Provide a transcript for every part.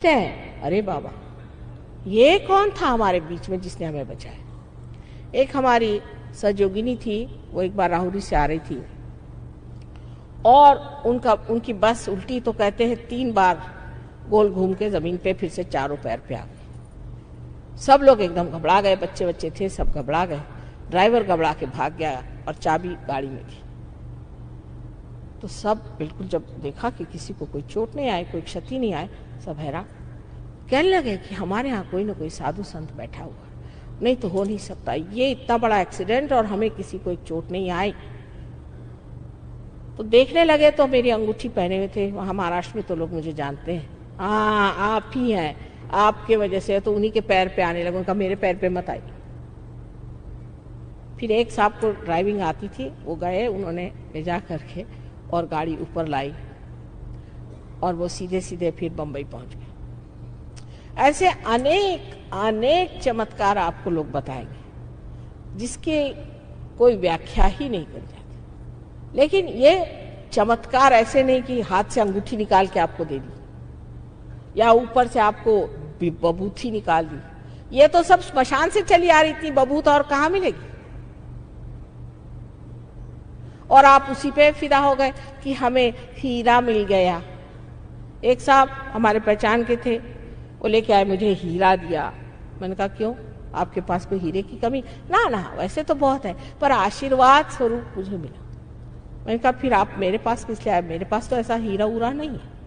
हैं, अरे बाबा ये कौन था हमारे बीच में जिसने हमें बचाया। एक हमारी सहयोगिनी थी, वो एक बार राहुरी से आ रही थी और उनकी बस उल्टी तो कहते हैं 3 बार गोल घूम के जमीन पे फिर से चारों पैर पे आ गई। सब लोग एकदम घबरा गए, बच्चे बच्चे थे सब घबरा गए। ड्राइवर घबरा के भाग गया और चाबी गाड़ी में थी। तो सब बिल्कुल जब देखा कि किसी को कोई चोट नहीं आए, कोई क्षति नहीं आए, सब हैरान। कहने लगे कि हमारे यहाँ कोई ना कोई साधु संत बैठा हुआ, नहीं तो हो नहीं सकता ये इतना बड़ा एक्सीडेंट और हमें किसी को एक चोट नहीं आई। तो देखने लगे तो मेरी अंगूठी पहने हुए थे। वहां महाराष्ट्र में तो लोग मुझे जानते हैं, हाँ आप ही हैं, आपके वजह से। तो उन्हीं के पैर पे आने लगे। उनका मेरे पैर पे मत आई। फिर एक साहब को ड्राइविंग आती थी, वो गए, उन्होंने ले जा करके और गाड़ी ऊपर लाई और वो सीधे सीधे फिर बंबई पहुंच गए। ऐसे अनेक चमत्कार आपको लोग बताएंगे जिसके कोई व्याख्या ही नहीं कर जाती। लेकिन ये चमत्कार ऐसे नहीं कि हाथ से अंगूठी निकाल के आपको दे दी या ऊपर से आपको बबूथी निकाल दी। ये तो सब स्मशान से चली आ रही थी बबूत, और कहाँ मिलेगी। और आप उसी पे फिदा हो गए कि हमें हीरा मिल गया। एक साहब हमारे पहचान के थे, वो लेके आए, मुझे हीरा दिया। मैंने कहा क्यों, आपके पास कोई हीरे की कमी? ना ना वैसे तो बहुत है, पर आशीर्वाद स्वरूप मुझे मिला। मैंने कहा फिर आप मेरे पास किस लिए आए? मेरे पास तो ऐसा हीरा उरा नहीं है।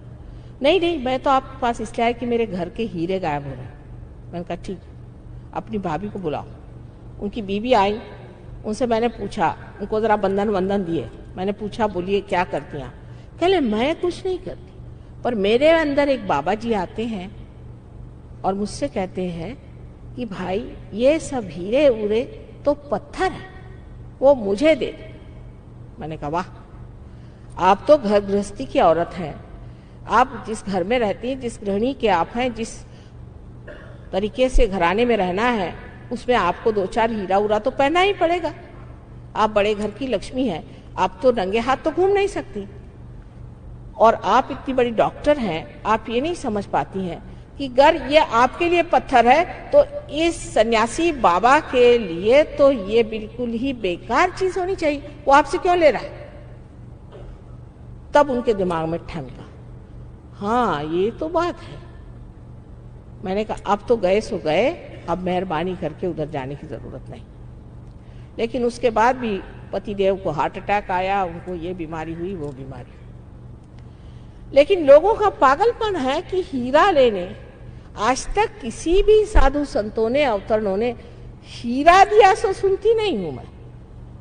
नहीं मैं तो आपके पास इसलिए आया कि मेरे घर के हीरे गायब हो रहे हैं। मैंने कहा ठीक, अपनी भाभी को बुलाओ। उनकी बीवी आई, उनसे मैंने पूछा, उनको जरा बंधन दिए। मैंने पूछा बोलिए क्या करती हैं? कहले मैं कुछ नहीं करती, पर मेरे अंदर एक बाबा जी आते हैं और मुझसे कहते हैं कि भाई ये सब हीरे उरे तो पत्थर है, वो मुझे दे दे। मैंने कहा वाह, आप तो घर गृहस्थी की औरत हैं, आप जिस घर में रहती हैं, जिस गृहिणी के आप हैं, जिस तरीके से घराने में रहना है, उसमें आपको 2-4 हीरा उरा तो पहनना ही पड़ेगा। आप बड़े घर की लक्ष्मी हैं, आप तो नंगे हाथ तो घूम नहीं सकती। और आप इतनी बड़ी डॉक्टर हैं, आप ये नहीं समझ पाती हैं कि अगर ये आपके लिए पत्थर है तो इस सन्यासी बाबा के लिए तो ये बिल्कुल ही बेकार चीज होनी चाहिए। वो आपसे क्यों ले रहा है? तब उनके दिमाग में ठनका, हाँ ये तो बात है। मैंने कहा अब तो गए सो गए, अब मेहरबानी करके उधर जाने की जरूरत नहीं। लेकिन उसके बाद भी पतिदेव को हार्ट अटैक आया, उनको ये बीमारी हुई, वो बीमारी। लेकिन लोगों का पागलपन है कि हीरा लेने, आज तक किसी भी साधु संतों ने, अवतरणों ने हीरा दिया सो सुनती नहीं हूं मैं।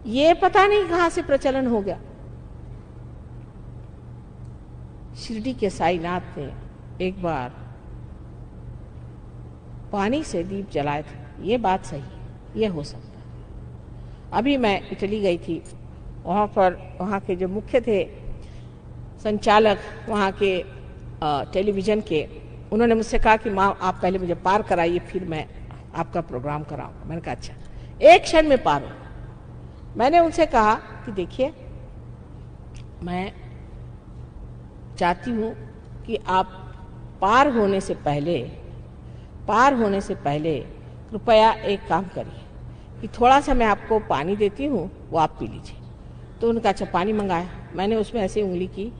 ये पता नहीं कहां से प्रचलन हो गया। शिरडी के साईनाथ ने एक बार पानी से दीप जलाए थे। ये बात सही है, ये हो सकता है। अभी मैं इटली गई थी, वहाँ पर वहाँ के जो मुख्य थे संचालक वहाँ के टेलीविज़न के, उन्होंने मुझसे कहा कि माँ आप पहले मुझे पार कराइए, फिर मैं आपका प्रोग्राम कराऊंगा। मैंने कहा अच्छा, एक क्षण में पार हो। मैंने उनसे कहा कि देखिए मैं चाहती हूँ कि आप पार होने से पहले कृपया एक काम करिए कि थोड़ा सा मैं आपको पानी देती हूँ, वो आप पी लीजिए। तो उन्होंने कहा अच्छा, पानी मंगाया। मैंने उसमें ऐसे उंगली की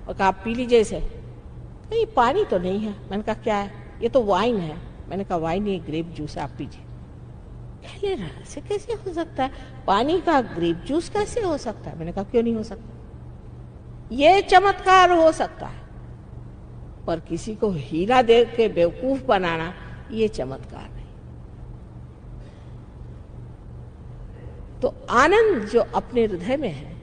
और कहा आप पी लीजिए इसे। नहीं पानी तो नहीं है। मैंने कहा क्या है? ये तो वाइन है। मैंने कहा वाइन नहीं, ग्रेप जूस है, आप पीजिए। कहने रहा ऐसे कैसे हो सकता है, पानी का ग्रेप जूस कैसे हो सकता है? मैंने कहा क्यों नहीं हो सकता, ये चमत्कार हो सकता है, पर किसी को हीरा दे के बेवकूफ बनाना ये चमत्कार नहीं। तो आनंद जो अपने हृदय में है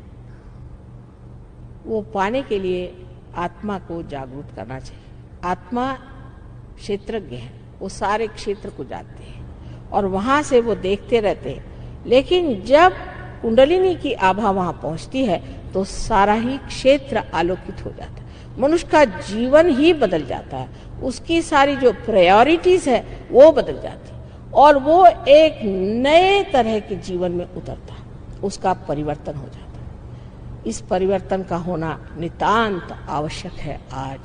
वो पाने के लिए आत्मा को जागरूक करना चाहिए। आत्मा क्षेत्रज्ञ है, वो सारे क्षेत्र को जानते हैं और वहां से वो देखते रहते हैं। लेकिन जब कुंडलिनी की आभा वहां पहुंचती है तो सारा ही क्षेत्र आलोकित हो जाता है, मनुष्य का जीवन ही बदल जाता है, उसकी सारी जो प्रायोरिटीज है वो बदल जाती है और वो एक नए तरह के जीवन में उतरता है, उसका परिवर्तन हो जाता है। इस परिवर्तन का होना नितांत आवश्यक है। आज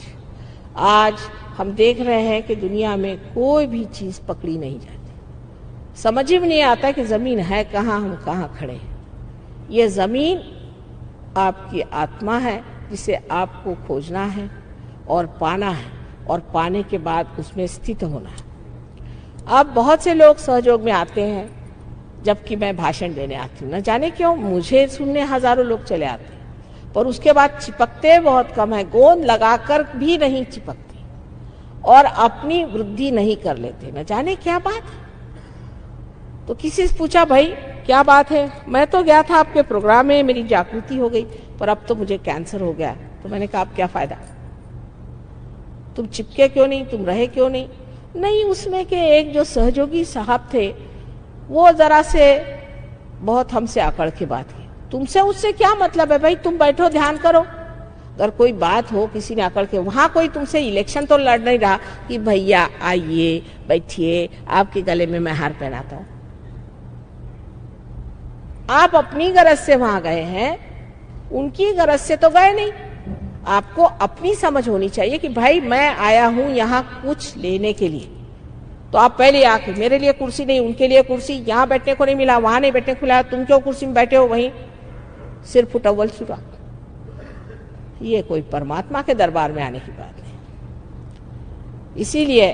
हम देख रहे हैं कि दुनिया में कोई भी चीज पकड़ी नहीं जाती। समझ ही नहीं आता कि जमीन है कहाँ, हम कहाँ खड़े हैं। ये जमीन आपकी आत्मा है जिसे आपको खोजना है और पाना है, और पाने के बाद उसमें स्थित होना है। अब बहुत से लोग सहयोग में आते हैं जबकि मैं भाषण देने आती हूँ, न जाने क्यों मुझे सुनने हजारों लोग चले आते हैं, पर उसके बाद चिपकते बहुत कम है। गोंद लगाकर भी नहीं चिपकते और अपनी वृद्धि नहीं कर लेते, न जाने क्या बात है। तो किसी से पूछा, भाई क्या बात है? मैं तो गया था आपके प्रोग्राम में, मेरी जागृति हो गई, पर अब तो मुझे कैंसर हो गया। तो मैंने कहा, अब क्या फायदा? तुम चिपके क्यों नहीं, तुम रहे क्यों नहीं? नहीं, उसमें के एक जो सहयोगी साहब थे वो जरा से बहुत हमसे आकड़ के बात की। तुमसे उससे क्या मतलब है भाई, तुम बैठो ध्यान करो। अगर कोई बात हो किसी ने आकड़ के, वहां कोई तुमसे इलेक्शन तो लड़ नहीं रहा कि भैया आइए बैठिए आपके गले में मैं हार पहनाता हूं। आप अपनी गरज से वहां गए हैं, उनकी गरज से तो गए नहीं। आपको अपनी समझ होनी चाहिए कि भाई मैं आया हूं यहां कुछ लेने के लिए, तो आप पहले आके, मेरे लिए कुर्सी नहीं, उनके लिए कुर्सी, यहां बैठने को नहीं मिला, वहां नहीं बैठने को मिला, तुम क्यों कुर्सी में बैठे हो, वहीं सिर फुटअव्वल शुरा। ये कोई परमात्मा के दरबार में आने की बात नहीं। इसीलिए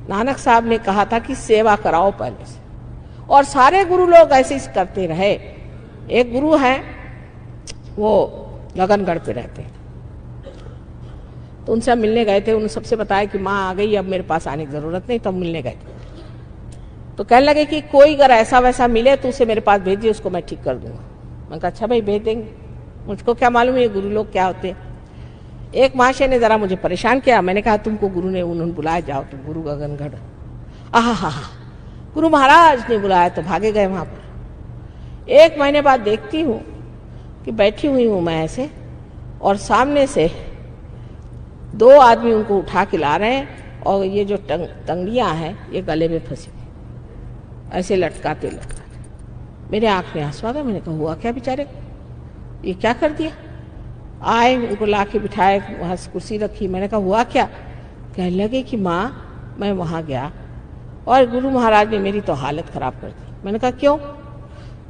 नानक साहब ने कहा था कि सेवा कराओ पहले से, और सारे गुरु लोग ऐसे ही करते रहे। एक गुरु है वो लगनगढ़ पे रहते हैं, तो उनसे हम मिलने गए थे। उन्होंने सबसे बताया कि माँ आ गई, अब मेरे पास आने की जरूरत नहीं, तो हम मिलने गए थे। तो कहने लगे कि कोई अगर ऐसा वैसा मिले तो उसे मेरे पास भेजिए, उसको मैं ठीक कर दूंगा। मैंने कहा अच्छा भाई भेज देंगे, मुझको क्या मालूम ये गुरु लोग क्या होते हैं। एक महाशय ने जरा मुझे परेशान किया। मैंने कहा तुमको गुरु ने, उन्होंने बुलाया, जाओ तुम गुरु गगनगढ़। आहा, गुरु महाराज ने बुलाया, तो भागे गए वहां पर। 1 महीने बाद देखती हूँ कि बैठी हुई हूं मैं ऐसे, और सामने से 2 आदमी उनको उठा के ला रहे हैं, और ये जो तंगड़ियां हैं ये गले में फंसी ऐसे लटकाते लटकाते। मेरे आंख में आंसू आ गया। मैंने कहा हुआ क्या बेचारे, ये क्या कर दिया? आए, उनको ला के बिठाए, वहां कुर्सी रखी। मैंने कहा हुआ क्या? कहने लगे कि माँ मैं वहां गया और गुरु महाराज ने मेरी तो हालत खराब कर दी। मैंने कहा क्यों?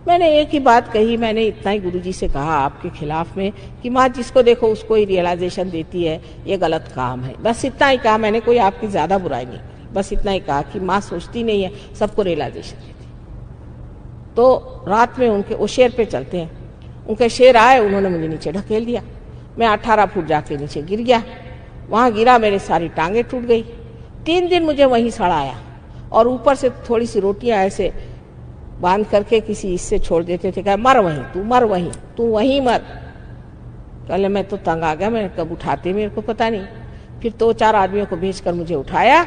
मैंने एक ही बात कही, मैंने इतना ही गुरुजी से कहा आपके खिलाफ में कि माँ जिसको देखो उसको ही रियलाइजेशन देती है, ये गलत काम है। बस इतना ही कहा मैंने, कोई आपकी ज्यादा बुराई नहीं करी, बस इतना ही कहा कि माँ सोचती नहीं है, सबको रियलाइजेशन देती। तो रात में उनके वो शेर पे चलते हैं, उनके शेर आए, उन्होंने मुझे नीचे ढकेल दिया। मैं 18 फुट जाके नीचे गिर गया। वहां गिरा, मेरी सारी टांगे टूट गई। 3 दिन मुझे वहीं सड़ाया, और ऊपर से थोड़ी सी रोटियां ऐसे बांध करके किसी इससे छोड़ देते थे, कहा मर वहीं, तू मर वहीं, तू वहीं मर। पहले मैं तो तंग आ गया, मैं कब उठाते मेरे को पता नहीं। फिर 2-4 आदमियों को भेजकर मुझे उठाया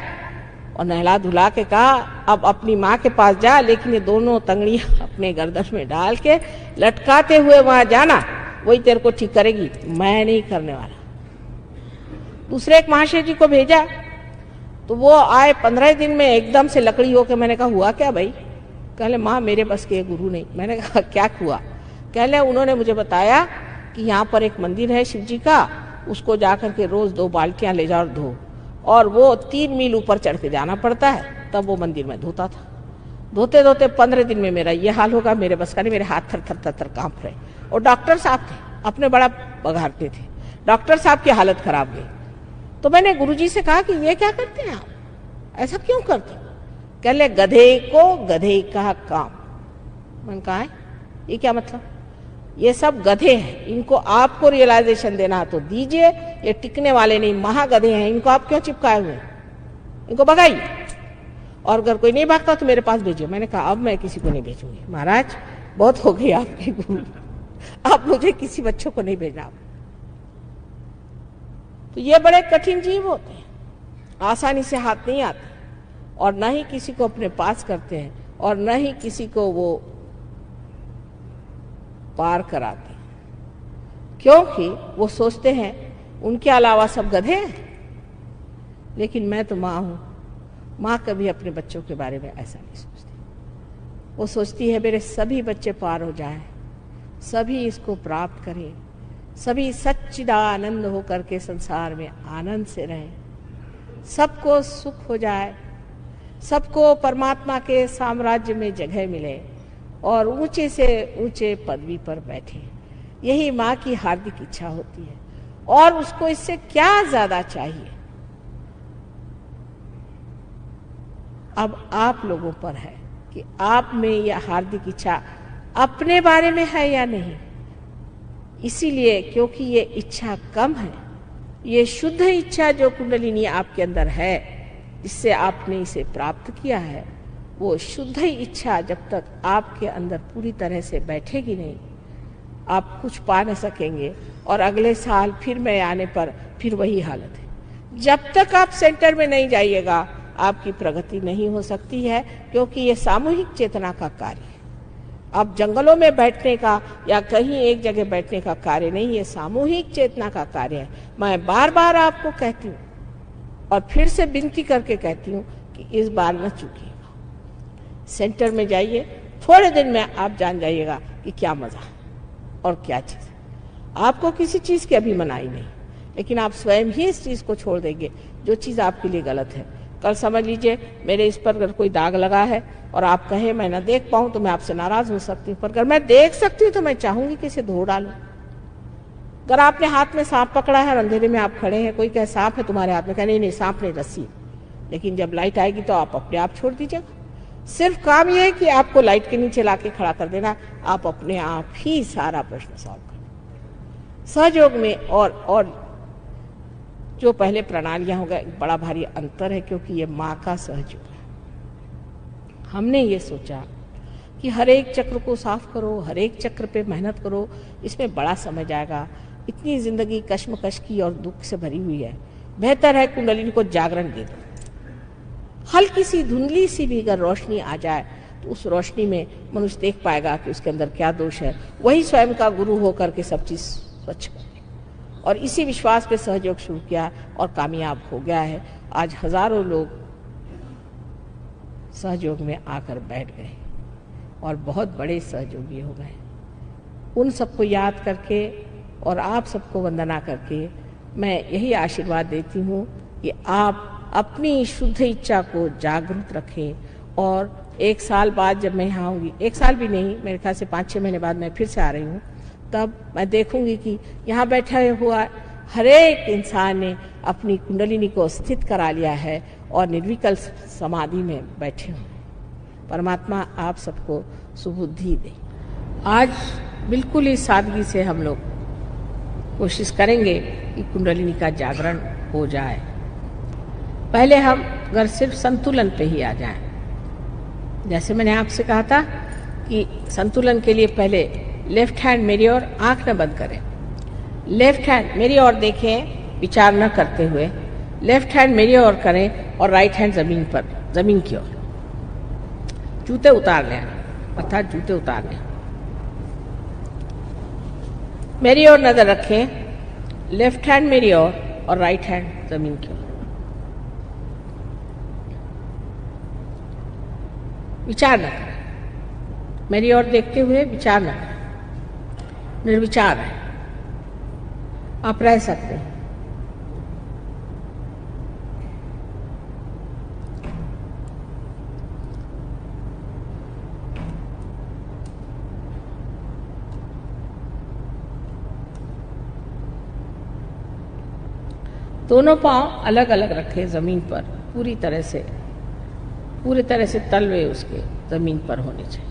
और नहला धुला के कहा अब अपनी माँ के पास जा, लेकिन ये दोनों तंगड़ियां अपने गर्दन में डाल के लटकाते हुए वहां जाना, वही तेरे को ठीक करेगी, मैं नहीं करने वाला। दूसरे एक महाशय जी को भेजा, तो वो आए 15 दिन में एकदम से लकड़ी होके। मैंने कहा हुआ क्या भाई? कहले माँ मेरे बस के गुरु नहीं। मैंने कहा क्या हुआ? कहले उन्होंने मुझे बताया कि यहाँ पर एक मंदिर है शिव जी का, उसको जाकर के रोज 2 बाल्टियां ले जाओ और धो, और वो 3 मील ऊपर चढ़ के जाना पड़ता है, तब वो मंदिर में धोता था। धोते धोते 15 दिन में मेरा ये हाल होगा, मेरे बस का नहीं, मेरे हाथ थर थर थर थर कांप रहे। और डॉक्टर साहब थे, अपने बड़ा बघारते थे, डॉक्टर साहब की हालत खराब गई। तो मैंने गुरुजी से कहा कि ये क्या करते हैं आप, ऐसा क्यों करते? कहले गधे को गधे का काम। मैंने कहा है ये क्या मतलब? ये सब गधे हैं, इनको आपको रियलाइजेशन देना तो दीजिए, ये टिकने वाले नहीं, महागधे हैं, इनको आप क्यों चिपकाए हुए? इनको भगाइए, और अगर कोई नहीं भागता तो मेरे पास भेजिए। मैंने कहा अब मैं किसी को नहीं भेजूंगी महाराज, बहुत हो गई आपके गुरु, आप मुझे किसी बच्चों को नहीं भेजना। तो ये बड़े कठिन जीव होते हैं, आसानी से हाथ नहीं आते, और न ही किसी को अपने पास करते हैं, और न ही किसी को वो पार कराते, क्योंकि वो सोचते हैं उनके अलावा सब गधे हैं। लेकिन मैं तो माँ हूं, माँ कभी अपने बच्चों के बारे में ऐसा नहीं सोचती। वो सोचती है मेरे सभी बच्चे पार हो जाएं, सभी इसको प्राप्त करें, सभी सच्चिदानंद होकर के संसार में आनंद से रहें। सबको सुख हो जाए, सबको परमात्मा के साम्राज्य में जगह मिले और ऊंचे से ऊंचे पदवी पर बैठे। यही माँ की हार्दिक इच्छा होती है और उसको इससे क्या ज्यादा चाहिए। अब आप लोगों पर है कि आप में यह हार्दिक इच्छा अपने बारे में है या नहीं। इसीलिए क्योंकि ये इच्छा कम है, ये शुद्ध इच्छा जो कुंडलिनी आपके अंदर है, जिससे आपने इसे प्राप्त किया है, वो शुद्ध इच्छा जब तक आपके अंदर पूरी तरह से बैठेगी नहीं, आप कुछ पा न सकेंगे। और अगले साल फिर मैं आने पर फिर वही हालत है। जब तक आप सेंटर में नहीं जाइएगा आपकी प्रगति नहीं हो सकती है, क्योंकि ये सामूहिक चेतना का कार्य है। अब जंगलों में बैठने का या कहीं एक जगह बैठने का कार्य नहीं, ये सामूहिक चेतना का कार्य है। मैं बार बार आपको कहती हूँ और फिर से विनती करके कहती हूँ कि इस बार न चूकिएगा। सेंटर में जाइए, थोड़े दिन में आप जान जाइएगा कि क्या मजा और क्या चीज। आपको किसी चीज की अभी मनाही नहीं, लेकिन आप स्वयं ही इस चीज को छोड़ देंगे जो चीज आपके लिए गलत है। कल समझ लीजिए मेरे इस पर अगर कोई दाग लगा है और आप कहें मैं ना देख पाऊं तो मैं आपसे नाराज हो सकती हूँ, पर अगर मैं देख सकती हूँ तो मैं चाहूंगी कि इसे धो डालूं। अगर आपने हाथ में सांप पकड़ा है और अंधेरे में आप खड़े हैं, कोई कहे सांप है तुम्हारे हाथ में, कहे नहीं नहीं सांप नहीं रस्सी, लेकिन जब लाइट आएगी तो आप अपने आप छोड़ दीजिएगा। सिर्फ काम यह है कि आपको लाइट के नीचे लाके खड़ा कर देना, आप अपने आप ही सारा प्रश्न सॉल्व कर सहयोग में। और जो पहले प्रणालियां होगा, एक बड़ा भारी अंतर है, क्योंकि ये माँ का सहयोग है। हमने ये सोचा कि हर एक चक्र को साफ करो, हर एक चक्र पे मेहनत करो, इसमें बड़ा समय जाएगा। इतनी जिंदगी कश्मकश की और दुख से भरी हुई है, बेहतर है कुंडलिनी को जागरण दे दो। हल्की सी धुंधली सी भी अगर रोशनी आ जाए तो उस रोशनी में मनुष्य देख पाएगा कि उसके अंदर क्या दोष है, वही स्वयं का गुरु होकर के सब चीज स्वच्छ करे। और इसी विश्वास पे सहयोग शुरू किया और कामयाब हो गया है। आज हजारों लोग सहयोग में आकर बैठ गए और बहुत बड़े सहयोगी हो गए। उन सबको याद करके और आप सबको वंदना करके मैं यही आशीर्वाद देती हूँ कि आप अपनी शुद्ध इच्छा को जागरूक रखें। और एक साल बाद जब मैं यहाँ आऊँगी, एक साल भी नहीं, मेरे ख्याल से 5-6 महीने बाद मैं फिर से आ रही हूँ, तब मैं देखूंगी कि यहाँ बैठा हुआ हर एक इंसान ने अपनी कुंडलिनी को स्थित करा लिया है और निर्विकल्प समाधि में बैठे हुए। परमात्मा आप सबको सुबुद्धि दे। आज बिल्कुल ही सादगी से हम लोग कोशिश करेंगे कि कुंडलिनी का जागरण हो जाए। पहले हम अगर सिर्फ संतुलन पे ही आ जाएं, जैसे मैंने आपसे कहा था कि संतुलन के लिए पहले लेफ्ट हैंड मेरी ओर, आंख न बंद करें, लेफ्ट हैंड मेरी ओर देखें विचार न करते हुए, लेफ्ट हैंड मेरी ओर करें और राइट हैंड जमीन पर, जमीन की ओर। जूते उतार लें, अर्थात जूते उतार लें। मेरी ओर नजर रखें, लेफ्ट हैंड मेरी ओर और राइट हैंड जमीन की ओर। विचार न करें, मेरी ओर देखते हुए विचार न करें, निर्विचार है, आप रह सकते हैं। दोनों पांव अलग अलग रखे जमीन पर, पूरी तरह से तलवे उसके जमीन पर होने चाहिए।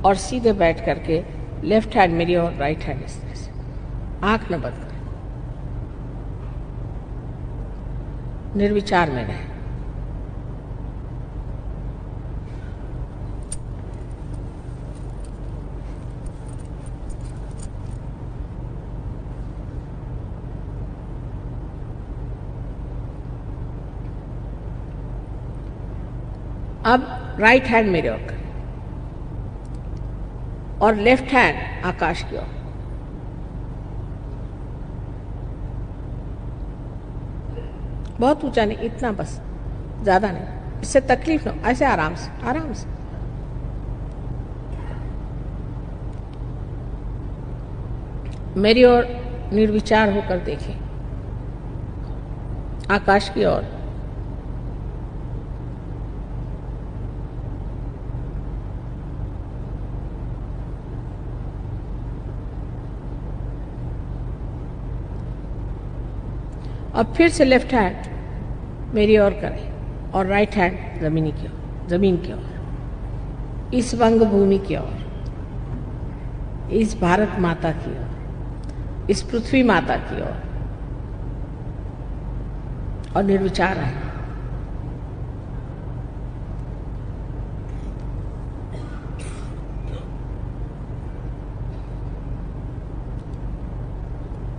और सीधे बैठ करके लेफ्ट हैंड मेरी और राइट हैंड इस तरह से, आंख न बंद करें, निर्विचार में रहें। अब राइट हैंड मेरे ओर और लेफ्ट हैंड आकाश की ओर। बहुत ऊंचा नहीं, इतना बस, ज्यादा नहीं, इससे तकलीफ ना, ऐसे आराम से आराम से। मेरी ओर निर्विचार होकर देखें, आकाश की ओर। अब फिर से लेफ्ट हैंड मेरी ओर करें और राइट हैंड जमीन की ओर, इस वंग भूमि की ओर, इस भारत माता की ओर, इस पृथ्वी माता की ओर, और निर्विचार है।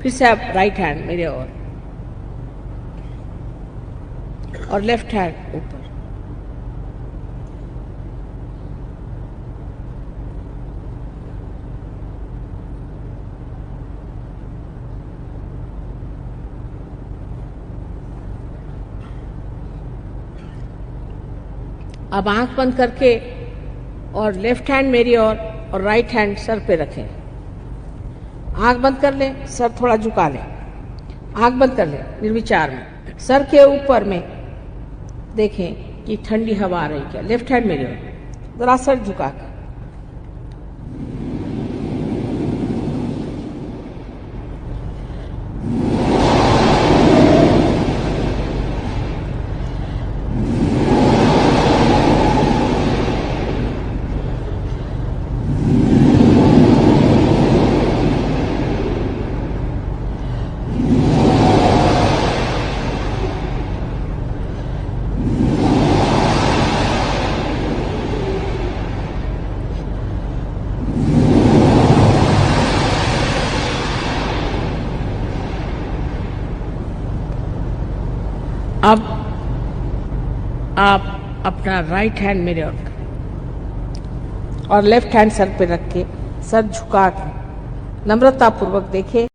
फिर से आप राइट हैंड मेरे और लेफ्ट हैंड ऊपर। अब आंख बंद करके और लेफ्ट हैंड मेरी और राइट हैंड सर पे रखें। आंख बंद कर लें, सर थोड़ा झुका लें। आंख बंद कर लें निर्विचार में। सर के ऊपर में देखें कि ठंडी हवा आ रही क्या। लेफ्ट हैंड मेरी ओर, जरा सर झुका कर। अब आप अपना राइट हैंड मेरे और लेफ्ट हैंड सर पे रख के, सर झुका के नम्रतापूर्वक देखें